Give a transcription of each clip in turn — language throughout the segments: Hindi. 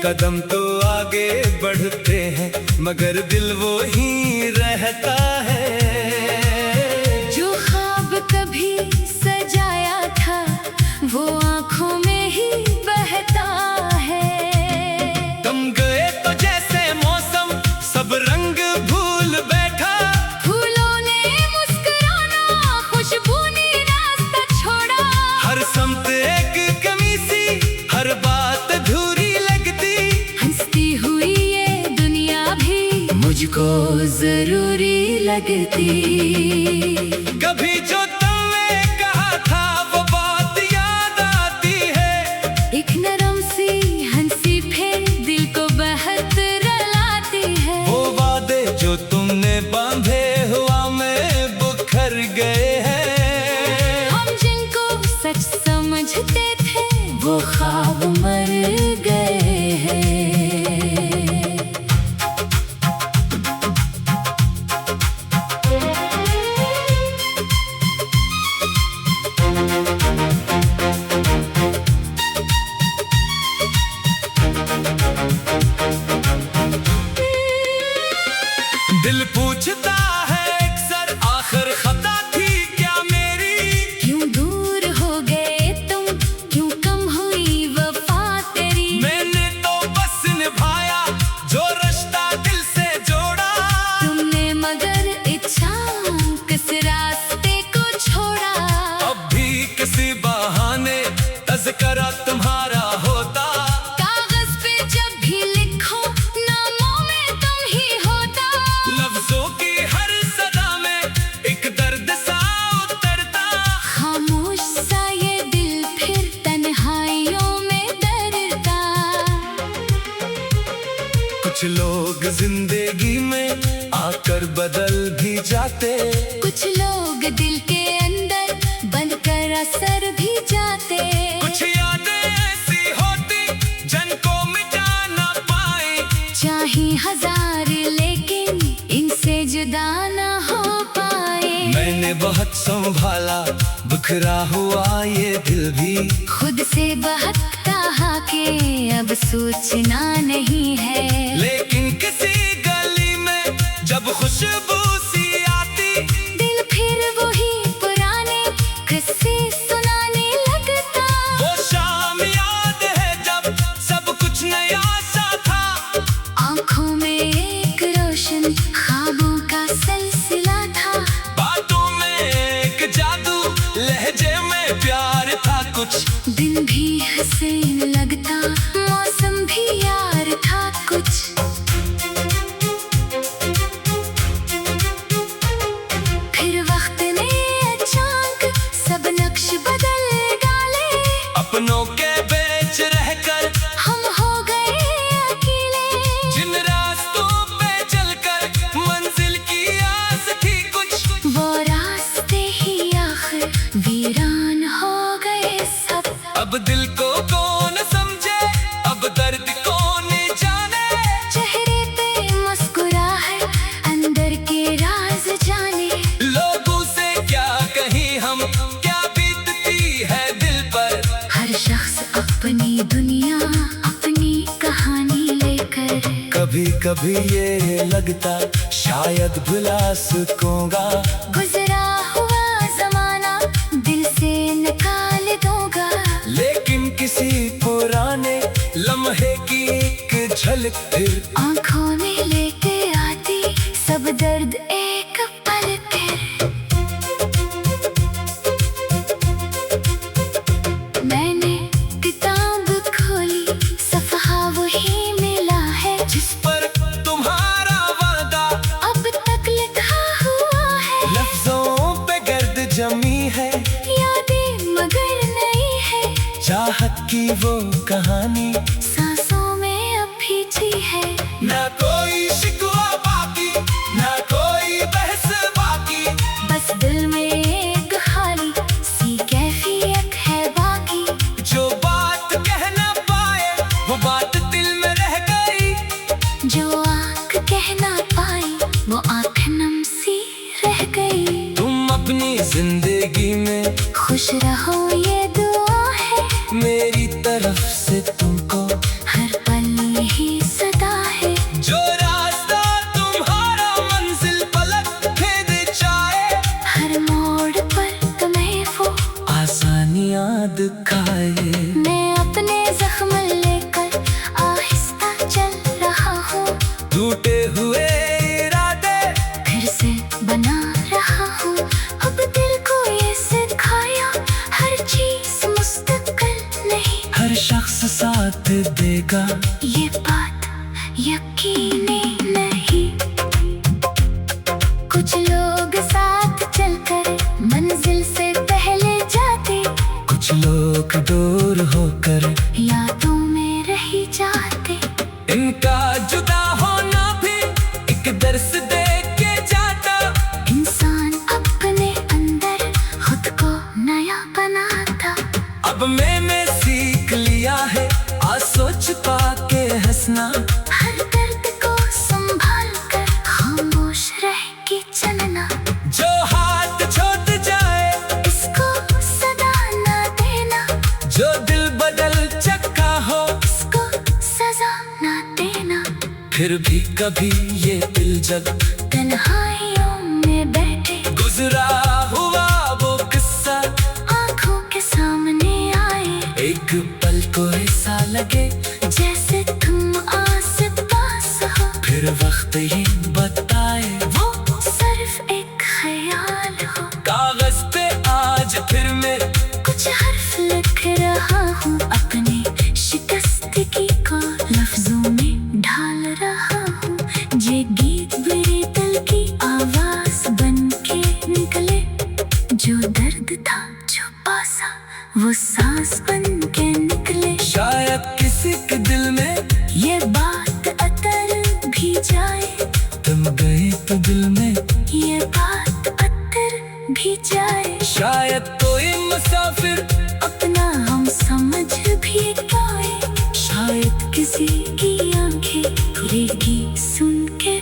कदम तो आगे बढ़ते हैं मगर दिल वो ही रहता है। जो ख्वाब कभी सजाया था वो आँखों में ही बहता है। तुम गए तो जैसे मौसम सब रंग भूल बैठा, फूलों ने मुस्कुराना खुशबू ने रास्ता छोड़ा। हर समत एक कमी सी हर बात अधूरी लगती, हंसती हुई ये दुनिया भी मुझको जरूरी लगती। कभी जो तुमने कहा था वो बात याद आती है। एक नरम सी हंसी फिर दिल को बहुत रुलाती है। वो वादे जो तुमने बांधे हुआ में बुखर गए हैं। हम जिनको सच समझते थे वो ख्वाब मर गए हैं। दिल पूछता है अक्सर आखिर खता थी क्या मेरी। क्यों दूर हो गए तुम, क्यों कम हुई वफा तेरी। मैंने तो बस निभाया जो रिश्ता दिल से जोड़ा। तुमने मगर इच्छा किस रास्ते को छोड़ा। अब भी किसी बहाने तज़किरा तुम्हारा होता। कागज पे जब भी लिखो नामों में तुम ही होता। लफ्जों की हर सदा में एक दर्द सा उतरता। खामोश सा ये दिल फिर तन्हाइयों में दर्दा। कुछ लोग जिंदगी में आकर बदल भी जाते। कुछ लोग दिल के अंदर बनकर असर भी जाते। कुछ यादें ऐसी होती जिनको मिटा ना पाए। चाहे हजार लेकिन इनसे जुदा ना हो पाए। मैंने बहुत संभाला बिखरा हुआ ये दिल भी। खुद से बहकता के अब सोचना नहीं है। लेकिन किसी गली में जब खुशबू सी आती, दिल फिर वही पुराने किस्से सुनाने लगता। वो शाम याद है जब सब कुछ नया सा था। आँखों में एक रोशन ख्वाबों का सिलसिला था। बातों में एक जादू लहजे में प्यार था कुछ। दिन भी हसीन लगता मौसम भी यार था कुछ। फिर वक्त ने अचानक सब नक्श बदल डाले। अपनों के बेच रहकर हम हो गए अकेले। जिन रास्तों पे चलकर मंजिल की आस थी कुछ, वो रास्ते ही आखिर वीरान हो गए सब। अब दिल को कौन समझे अब दर्द कौन जाने। चेहरे पे मुस्कुराहट अंदर के राज जाने। लोगों से क्या कहीं हम क्या बीतती है दिल पर। हर शख्स अपनी दुनिया अपनी कहानी लेकर। कभी कभी ये लगता शायद भुला सकूंगा। गुजरा हुआ जमाना दिल से निकाल दूंगा। लेकिन किसी पुराने लम्हे की एक झलक फिर आँखों में लेके आती सब दर्द एक पल फिर। मैंने किताब खोली सफ़हा वही मिला है जिस पर तुम्हारा वादा अब तक लिखा हुआ है। लफ्जों पे गर्द जमी है। यादें मगर नहीं है। चाहत की वो कहानी सांसों में अब भीजी है। ना कोई शिकवा बाकी ना कोई बहस बाकी। बस दिल में एक खाली सी कैफियत है बाकी। जो बात कह ना पाए वो बात दिल में रह गई। जो आँख कह ना पाई वो आँख नम सी रह गई। तुम अपनी जिंदगी में खुश रहो ये दुआ है मेरी तरफ से तुमको हर पल फिर भी कभी ये दिल जब तन्हाइयों में बैठे गुजरा हुआ वो किस्सा आंखों के सामने आए, एक पल को ऐसा लगे जैसे तुम आस पास हो। फिर वक्त ही बताए वो सिर्फ एक ख्याल हो। कागज पे आज फिर मैं कुछ हर्फ लिख रहा हूँ, अपनी शिकस्तगी को लफ्जों में ढाल रहा हूँ। ये गीत मेरे दिल की आवाज बन के निकले, जो दर्द था छुपा सा वो सांस बन के निकले। शायद किसी के दिल में ये बात अतर भी जाए, तुम गए तो दिल में ये बात अतर भी जाए। शायद कोई मुसाफिर अपना हम समझ भी पाए, शायद किसी की आंखें खुलेगी सुन के।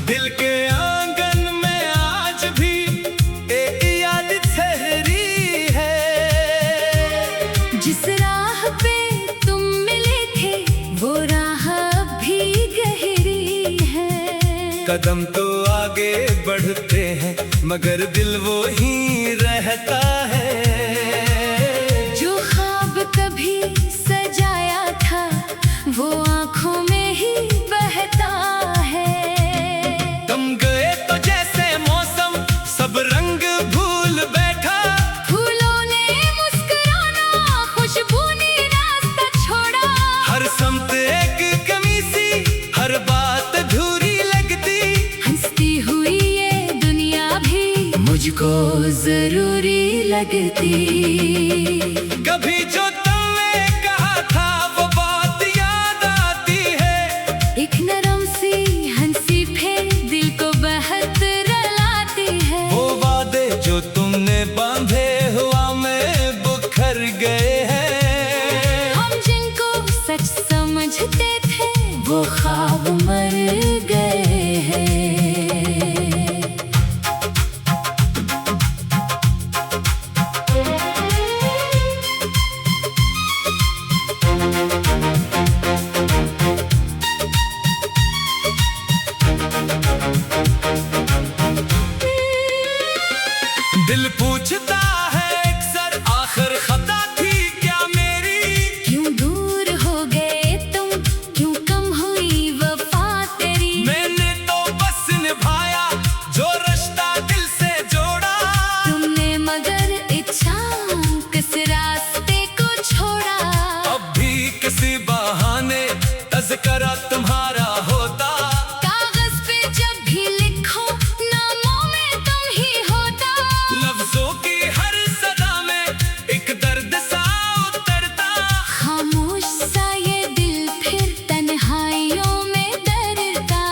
दिल के आंगन में आज भी एक याद ठहरी है। जिस राह पे तुम मिले थे वो राह भी गहरी है। कदम तो आगे बढ़ते हैं मगर दिल वो ही रहता है। जो ख्वाब कभी सजाया था वो आंखों में ही बहता है। तुम गए तो जैसे मौसम सब रंग भूल बैठा। फूलों ने मुस्कुराना, खुशबू ने रास्ता छोड़ा। हर समत एक कमी सी, हर बात अधूरी लगती। हंसती हुई ये दुनिया भी मुझको जरूरी लगती। कभी जो तुमने कहा था वो बात याद आती है। एक नरम सी हंसी फिर दिल को बहुत रुलाती है। वो वादे जो तुमने बांधे हुआ में बुखर गए हैं। हम जिनको सच समझते थे वो ख्वाब मर गए हैं। दिल पूछता है अक्सर आखिर खता थी क्या मेरी। क्यों दूर हो गए तुम, क्यों कम हुई वफा तेरी। मैंने तो बस निभाया जो रिश्ता दिल से जोड़ा। तुमने मगर इच्छा किस रास्ते को छोड़ा। अब भी किसी बहाने तज़किरा तुम्हारा होता। कागज पे जब भी लिखो नामों में तुम ही होता। लफ्जों की हर सदा में एक दर्द सा उतरता। खामोश सा ये दिल फिर तन्हाइयों में डरता।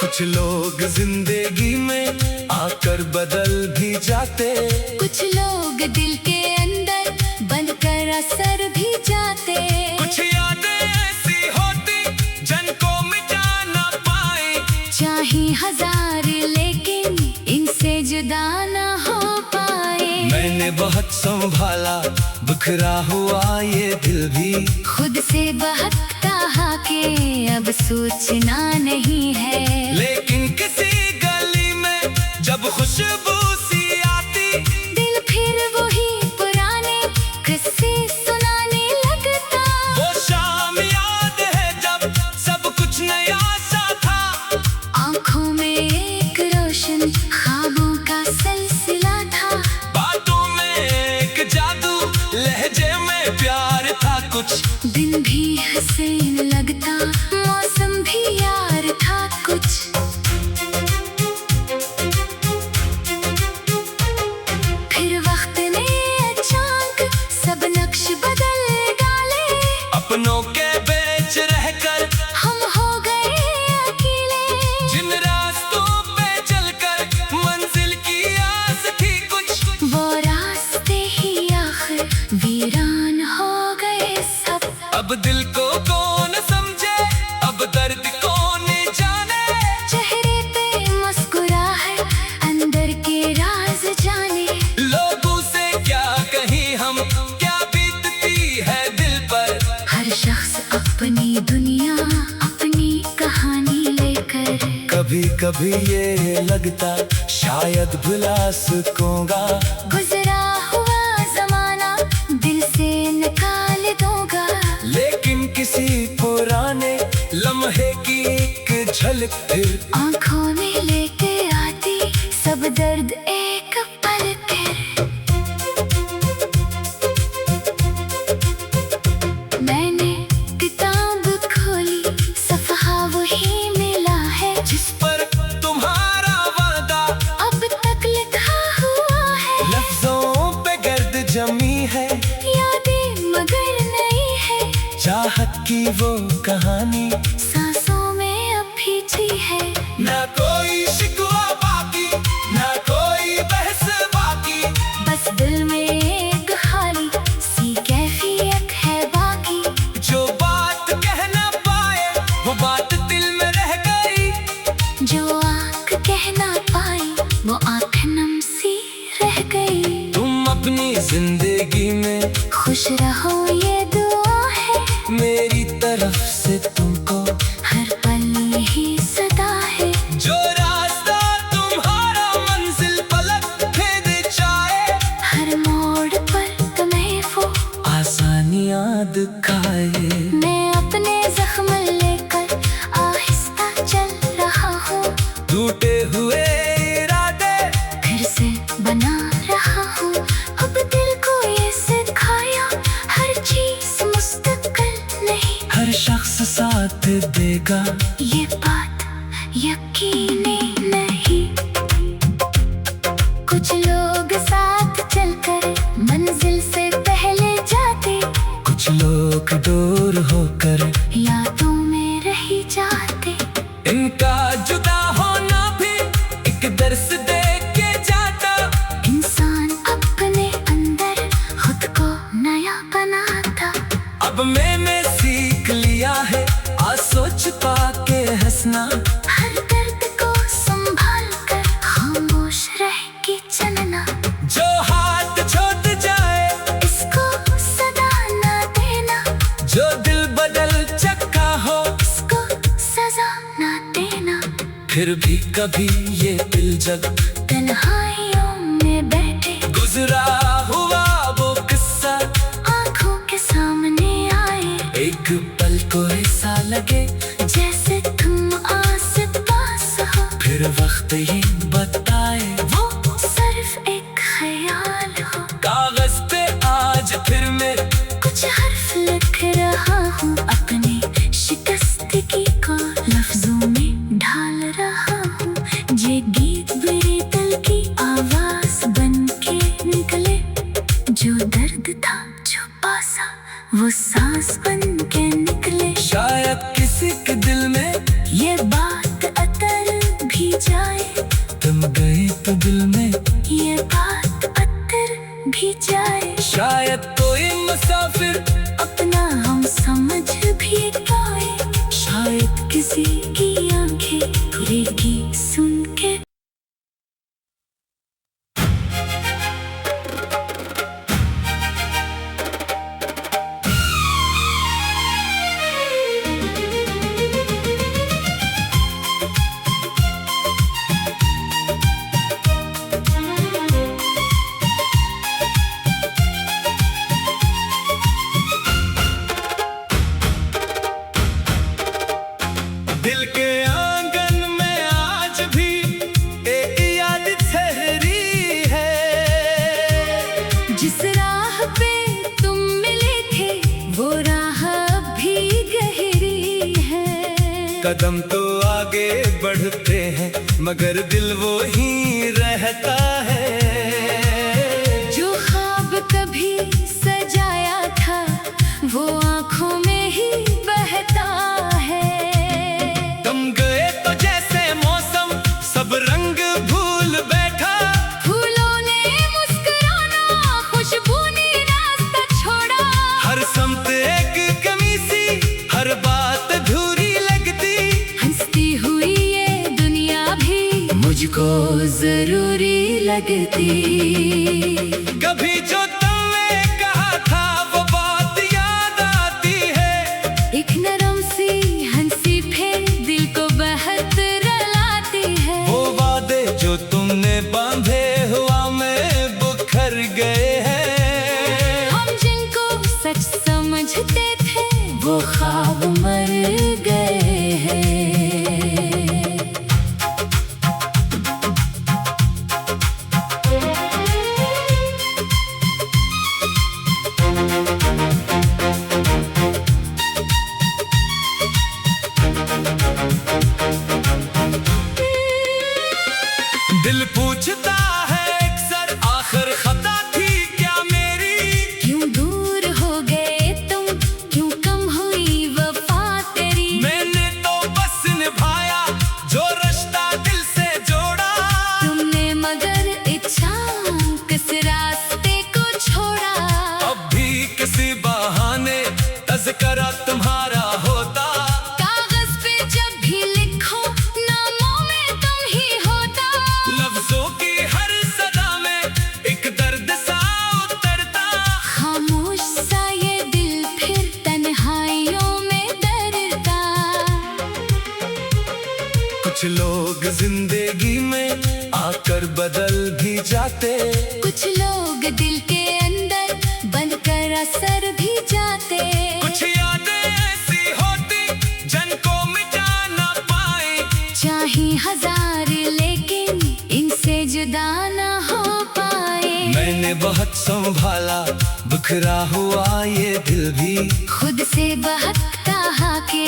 कुछ लोग जिंदगी में आकर बदल भी जाते। कुछ लोग दिल के अंदर बनकर असर भी जाते। कुछ यादें ऐसी होती जिनको मिटा ना पाए। चाहे हजार लेकिन इनसे जुदा ना हो पाए। मैंने बहुत संभाला बिखरा हुआ ये दिल भी। खुद से बहुत कहा कि अब सोचना नहीं है। लेकिन किसी गली में जब खुशबू सी आती। दिल फिर वही पुराने किस्से सुनाने लगता। वो शाम याद है जब सब कुछ नया सा था। आंखों में एक रोशन ख्वाबों का सिलसिला था। बातों में एक जादू लहजे में प्यार था कुछ। दिन भी हसीन लगता, मौसम भी यार था कुछ। कभी ये लगता शायद भुला सकूंगा। गुजरा हुआ जमाना दिल से निकाल दूंगा, लेकिन किसी पुराने लम्हे की एक झलक फिर आंखों में लेके आती सब दर्द एक पल फिर। मैंने किताब खोली, सफ़हा वही मिला है जिस पर तुम्हारा वादा अब तक लिखा हुआ है। लफ्जों पे गर्द जमी है, यादें मगर नहीं है, चाहत की वो कहानी सांसों में अब भीजी है। ना कोई शिकवा बाकी, ना कोई बहस बाकी, बस दिल में एक खाली सी कैफियत है बाकी। जो बात कह ना पाए वो बात दिल में रह गई, जो आँख कह ना पाई वो आँख नम सी रह गई। तुम अपनी जिंदगी में खुश रहो ये दुआ है, मेरी तरफ से तुमको हर पल यही सदा है। जो रास्ता तुम्हारा मंजिल पलक भेद जाए, हर मोड़ पर तुम्हें वो आसानियां दिखाए। मैं अपने जख्म लेकर आहिस्ता चल रहा हूँ, टूटे हुए इरादे फिर से बना रहा हूँ। अब दिल को ये सिखाया हर चीज मुस्तकिल नहीं, हर शख्स साथ देगा ये बात यकीनी नहीं। कुछ लोग साथ चलकर मंजिल से पहले जाते, कुछ लोग दूर होकर यादों में रह जाते। इनका जुदा होना भी एक दर्स दे के जाता। इंसान अपने अंदर खुद को नया बनाता। अब मैंने सीख लिया है सोच पाके हंसना, हर दर्द को संभाल कर खामोश रह के चलना। जो हाथ छोड़ जाए इसको सदा ना देना, जो दिल बदल चक्का हो इसको सजा ना देना। फिर भी कभी ये दिल जब तन्हाइयों में बैठे गुजरा हुआ वो किस्सा आंखों के सामने आए, एक पल को ऐसा लगे जैसे तुम आस पास हो। फिर वक्त ही बताए वो सिर्फ एक ख्याल हो। कागज पे आज फिर मैं कुछ हर्फ लिख रहा हूँ अपने शिकस्तगी को लफ्जों में ढाल रहा हूँ। ये गीत मेरे दिल की आवाज बन के निकले, जो दर्द था छुपा सा वो सांस बन के निकले। शायद किसी के दिल में ये बात अतर भी जाए, तुम गए तो दिल में ये बात अतर भी जाए। शायद कोई मुसाफिर अपना हम समझ भी पाए, शायद किसी की आंखें खुलेगी सुन के। दिल के आंगन में आज भी एक याद ठहरी है। जिस राह पे तुम मिले थे वो राह भी गहरी है। कदम तो आगे बढ़ते हैं मगर दिल वो ही रहता है। जो ख्वाब कभी सजाया था वो आंखों में ही बहता है। तुम गए तो जैसे मौसम सब रंग भूल बैठा। फूलों ने मुस्कुराना खुशबू ने रास्ता छोड़ा। हर समत एक कमी सी हर बात अधूरी लगती। हंसती हुई ये दुनिया भी मुझको जरूरी लगती। कभी जो तुमने कहा था वो बात याद आती है। एक नरम सी हंसी फिर दिल को बहुत रुलाती है। तुमने बांधे हुआ में बुखर गए हैं। हम जिनको सच समझते थे वो ख्वाब मर गए हैं। दिल पूछता है अक्सर आखिर खता थी क्या मेरी। क्यों दूर हो गए तुम, क्यों कम हुई वफा तेरी। मैंने तो बस निभाया जो रिश्ता दिल से जोड़ा। तुमने मगर इच्छा किस रास्ते को छोड़ा। अब भी किसी बहाने तज़किरा तुम्हारा होता। कागज पे जब भी लिखो नामों में तुम ही होता। लफ्जों की हर सदा में एक दर्द सा उतरता। खामोश सा ये दिल फिर तन्हाइयों में दर्दा। कुछ लोग जिंदगी में आकर बदल भी जाते। कुछ लोग दिल के अंदर बंद कर असर भी जाते। कुछ यादें ऐसी होती जिनको मिटा ना पाए। चाहे हजार लेकिन इनसे जुदा ना हो पाए। मैंने बहुत संभाला बिखरा हुआ ये दिल भी। खुद से बहकता के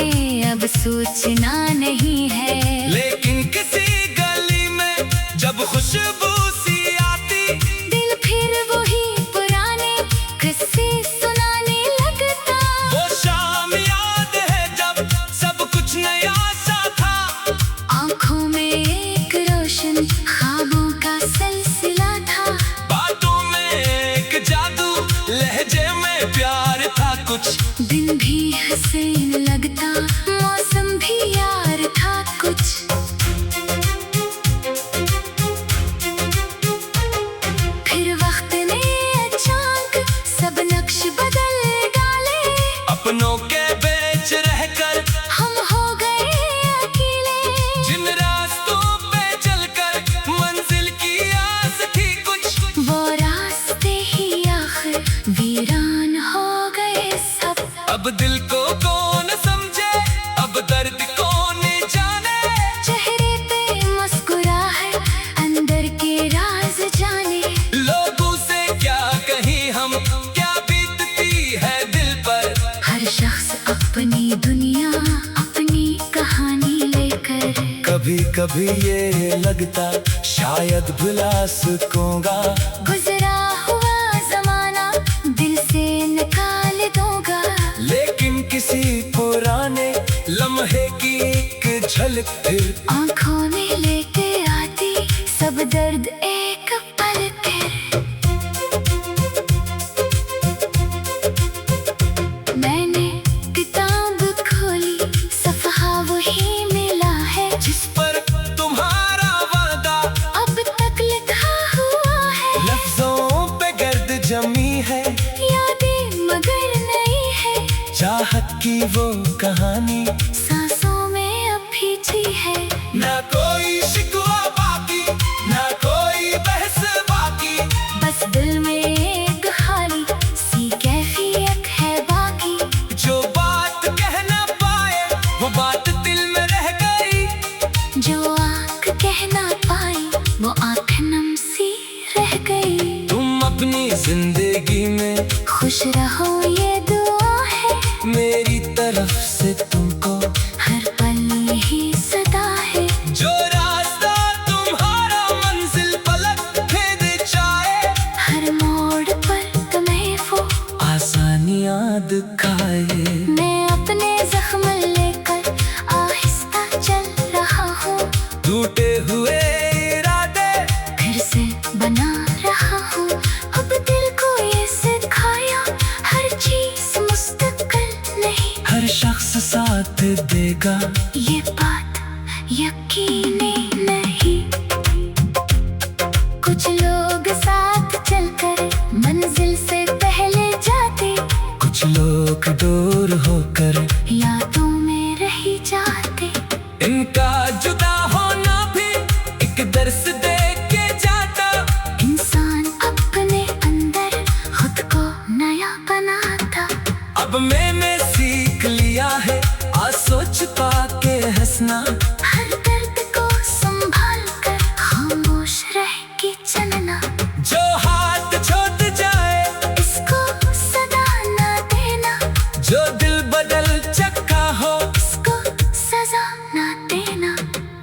अब सोचना नहीं है। लेकिन किसी गली में जब खुशबू सी आती। दिल फिर वही पुराने किस्से सुनाने लगता। वो शाम याद है जब सब कुछ नया सा था। आंखों में एक रोशन ख्वाबों का सिलसिला था। बातों में एक जादू लहजे में प्यार था कुछ। दिन भी हसीन लगता मौसम भी यार था कुछ। फिर वक्त ने अचानक सब नक्श बदल डाले। अपनों के बीच रहकर हम हो गए अकेले। जिन रास्तों पे चलकर मंजिल की आस थी कुछ। वो रास्ते ही आखिर वीरान हो गए सब। अब दिल को कौन समझे, अब दर्द कौन जाने। चेहरे पे मुस्कुराहट अंदर के राज जाने। लोगों से क्या कहीं हम, क्या बीतती है दिल पर। हर शख्स अपनी दुनिया अपनी कहानी लेकर। कभी कभी ये लगता शायद भुला सकूंगा। गुजरा हुआ जमाना दिल से निकाल दूंगा। लेकिन किसी पुराने लम्हे की एक झलक फिर आंखों में लेके आती सब दर्द एक पल फिर। मैंने किताब खोली सफ़हा वही मिला है। जिस पर तुम्हारा वादा अब तक लिखा हुआ है। लफ्जों पे गर्द जमी है। यादें मगर नहीं है। चाहत की वो कहानी सांसों में अब भीजी है। ना कोई शिकवा बाकी, ना कोई बहस बाकी। बस दिल में एक खाली सी कैफियत है बाकी। जो बात कह ना पाए वो बात दिल में रह गई। जो आँख कह ना पाई वो आँख नम सी रह गई। तुम अपनी जिंदगी में खुश रहो ये दुआ है। मेरी तरफ से तुमको हर पल यही सदा है। जो रास्ता तुम्हारा मंजिल पलक भेद जाए। हर मोड़ पर तुम्हें वो आसानियां दिखाए। मैं अपने जख्म लेकर आहिस्ता चल रहा हूँ। टूटे हुए इरादे फिर से बना रहा हूँ। अब दिल को ये सिखाया हर चीज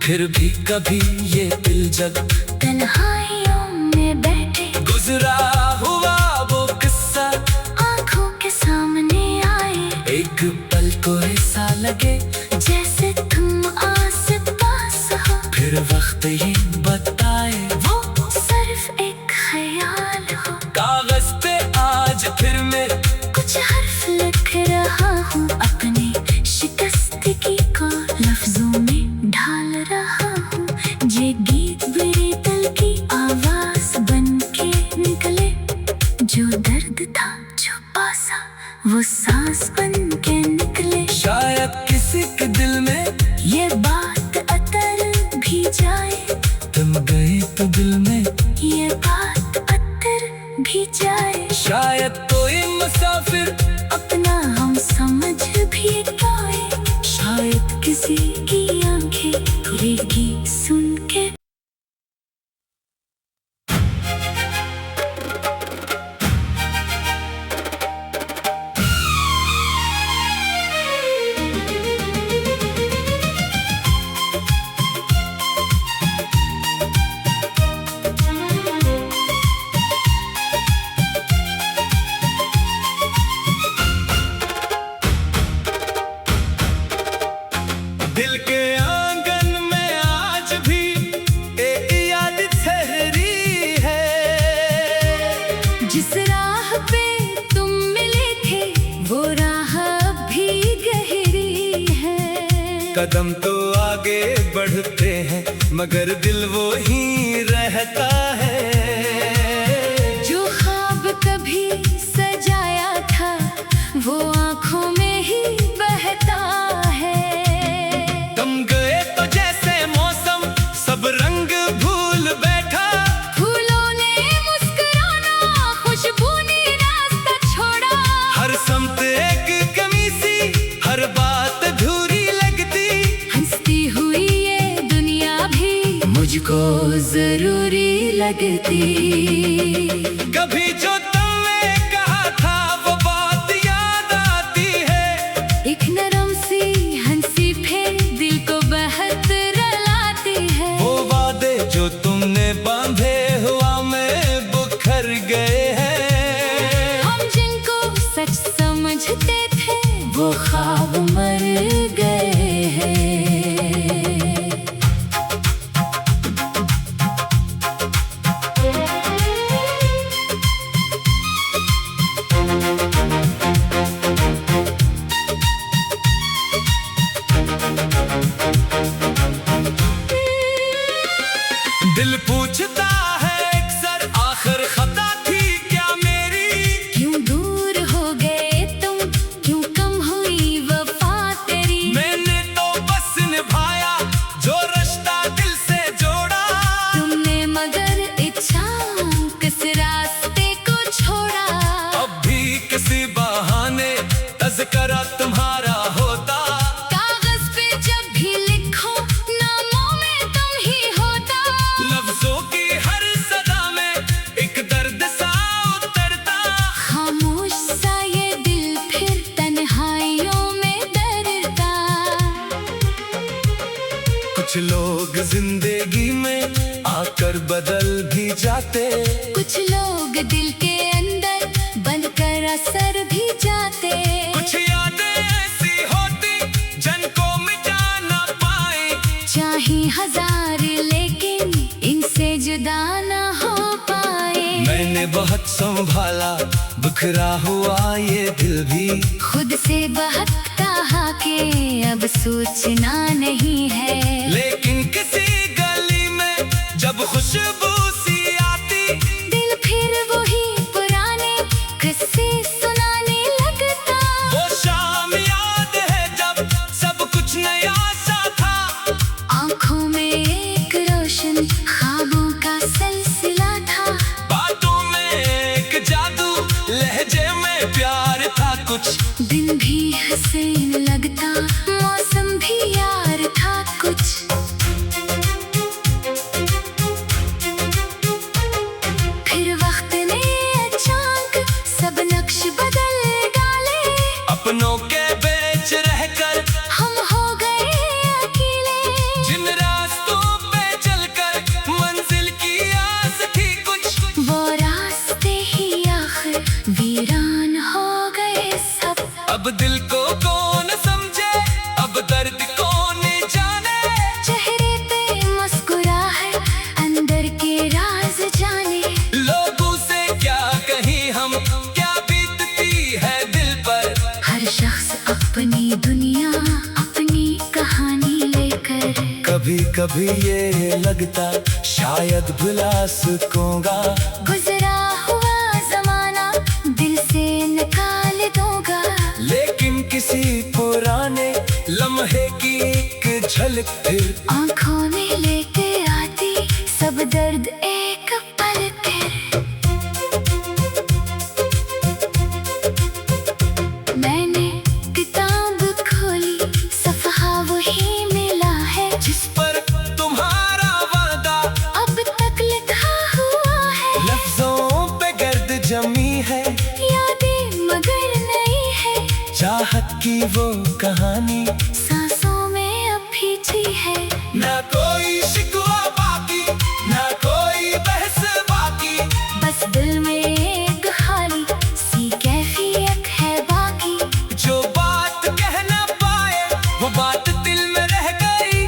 फिर भी कभी ये दिल जब तन्हाइयों में बैठे गुजरा हुआ वो किस्सा आंखों के सामने आए, एक पल को ऐसा लगे जैसे तुम आस पास हो। फिर वक्त ही बताए वो सिर्फ एक ख्याल हो। कागज पे आज फिर मैं कुछ हर्फ लिख रहा हूँ, अपनी शिकस्तगी को लफ्जों में ढाल रहा हूँ। ये गीत मेरे दिल की आवाज बन के निकले, जो दर्द था छुपा सा वो सांस बन के निकले। शायद किसी के दिल में ये बात अतर भी जाए, तुम गए तो दिल में ये बात अतर भी जाए। शायद कोई मुसाफिर अपना हम समझ भी पाए, शायद किसी की आंखें खुलेगी सुन के। दिल के आंगन में आज भी एक याद ठहरी है। जिस राह पे तुम मिले थे वो राह भी गहरी है। कदम तो आगे बढ़ते हैं मगर दिल वो ही रहता है। जो ख्वाब कभी सजाया था वो आंखों में ही बहता है। तुम गए तो जैसे मौसम सब रंग भूल बैठा। फूलों ने मुस्कुराना, खुशबू ने रास्ता छोड़ा। हर समत एक कमी सी, हर बात अधूरी लगती। हंसती हुई ये दुनिया भी मुझको जरूरी लगती। कभी जो तुमने कहा था वो बात याद आती है। एक नरम सी हंसी फिर दिल को बहुत रुलाती है। वो वादे जो तुमने बांधे हुआ में बुखर गए हैं। हम जिनको सच समझते थे वो ख्वाब मर गए हैं। दिल पूछता है अक्सर आखिर खता थी क्या मेरी। क्यों दूर हो गए तुम, क्यों कम हुई वफा तेरी। मैंने तो बस निभाया जो रिश्ता दिल से जोड़ा। तुमने मगर इच्छा किस रास्ते को छोड़ा। अब भी किसी बहाने तज़किरा तुम्हारा होता। कागज पे जब भी लिखो नामों में तुम ही होता। लफ्जों की हर सदा में एक दर्द सा उतरता। खामोश सा ये दिल फिर तन्हाइयों में दर्दा। कुछ लोग जिंदगी में आकर बदल भी जाते। कुछ लोग दिल के अंदर बंद कर असर भी जाते। कुछ यादें ऐसी होती जिनको मिटा ना पाए। चाहे हजार लेकिन इनसे जुदा ना हो पाए। मैंने बहुत संभाला बिखरा हुआ ये दिल भी। खुद से बहकता के अब सोचना नहीं है। लेकिन किसी गली में जब खुशबू सी आती। दिल फिर वही पुराने किस्से सुनाने लगता। वो शाम याद है जब सब कुछ नया सा था। आंखों में एक रोशन ख्वाबों का सिलसिला था। बातों में एक जादू लहजे में प्यार था कुछ। दिन भी हसीन लगता, मौसम भी यार था कुछ। कभी ये लगता शायद भुला सकूंगा। गुजरा हुआ जमाना दिल से निकाल दूंगा, लेकिन किसी पुराने लम्हे की एक झलक फिर आंखों में लेके आती सब दर्द एक पल फिर। मैंने किताब खोली सफ़हा वही मिला है, जिस पर तुम्हारा वादा अब तक लिखा हुआ है। लफ्जों पे गर्द जमी है, यादें मगर नहीं है, चाहत की वो कहानी सांसों में अब भीजी है। ना कोई शिकवा बाकी, ना कोई बहस बाकी, बस दिल में एक खाली सी कैफियत है बाकी। जो बात कह ना पाए वो बात दिल में रह गई,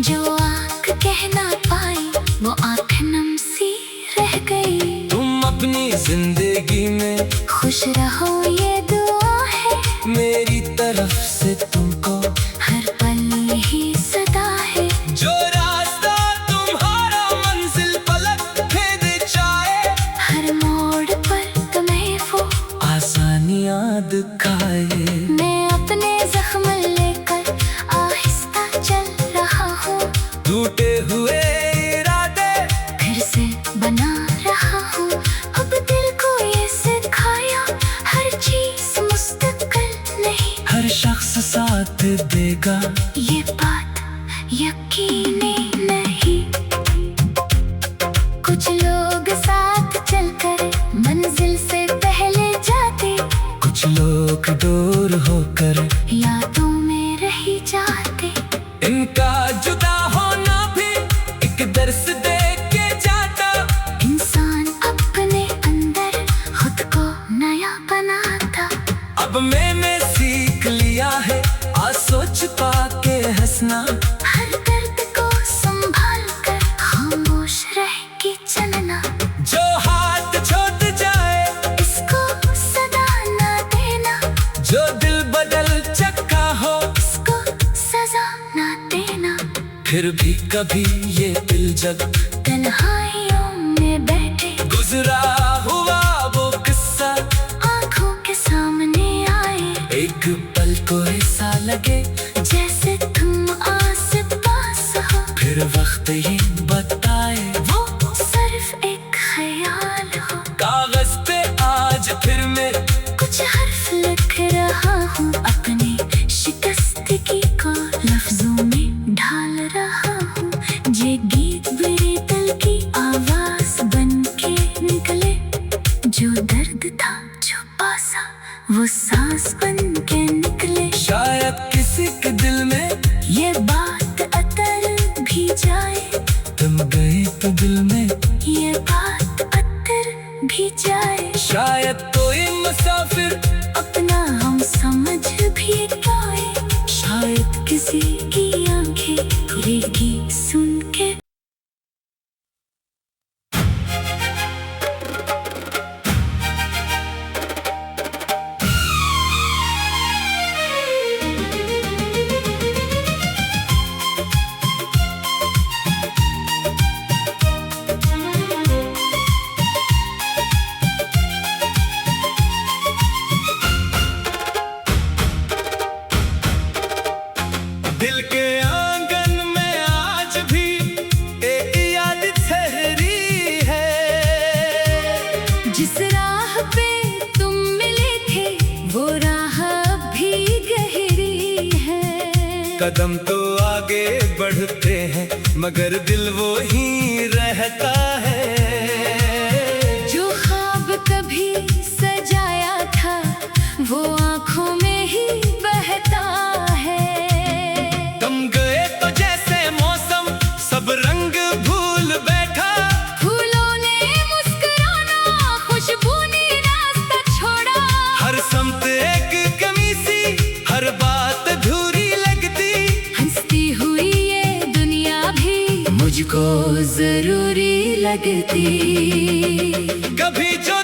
जो आँख कह ना पाई वो आँख नम सी रह गई। तुम अपनी जिंदगी में खुश रहो ये दुआ है, मेरी तरफ से तुमको हर पल यही सदा है। जो रास्ता तुम्हारा मंजिल पलक भेद जाए, हर मोड़ पर तुम्हें वो आसानियां दिखाए। मैं अपने जख्म लेकर आहिस्ता चल रहा हूँ, टूटे हुए इरादे फिर से बना रहा हूँ। अब दिल को ये सिखाया हर चीज मुस्तकिल नहीं, हर शख्स साथ देगा ये बात यकीनी नहीं। कुछ लोग साथ चलकर मंजिल से पहले जाते, कुछ लोग दूर होकर यादों में रह जाते। इनका जुदा होना भी एक दर्स दे के जाता। इंसान अपने अंदर खुद को नया बनाता। अब मैंने सीख लिया है सोच पा के हंसना, हर दर्द को संभाल कर खामोश रह के चलना। जो हाथ छोड़ जाए इसको सदा ना देना, जो दिल बदल चुका हो इसको सजा ना देना। फिर भी कभी ये दिल जब तन्हाइयों में बैठे गुजरा हुआ वो किस्सा आंखों के सामने आए, एक पल को ऐसा लगे जैसे तुम आस पास हो। फिर वक्त ही बताए वो सिर्फ एक ख्याल हो। कागज पे आज फिर मैं कुछ हर्फ लिख रहा हूँ अपनी शिकस्तगी को लफ्जों में ढाल रहा हूँ। ये गीत मेरे दिल की आवाज बन के निकले, जो दर्द था छुपा सा वो सांस बन के निकले। शायद किसी के दिल में ये बात अतर भी जाए, तुम गए तो दिल में ये बात अतर भी जाए। शायद कोई मुसाफिर अपना हम समझ भी पाए, शायद किसी की आंखें खुलेगी सुन के। दिल के आंगन में आज भी एक याद ठहरी है। जिस राह पे तुम मिले थे वो राह भी गहरी है। कदम तो आगे बढ़ते हैं मगर दिल वो ही रहता है। जो ख्वाब कभी सजाया था वो आंखों में ही बहता है। तुम गए तो जैसे मौसम सब रंग भूल बैठा। फूलों ने मुस्कुराना खुशबू ने रास्ता छोड़ा। हर समत एक कमी सी हर बात अधूरी लगती। हंसती हुई ये दुनिया भी मुझको जरूरी लगती। कभी जो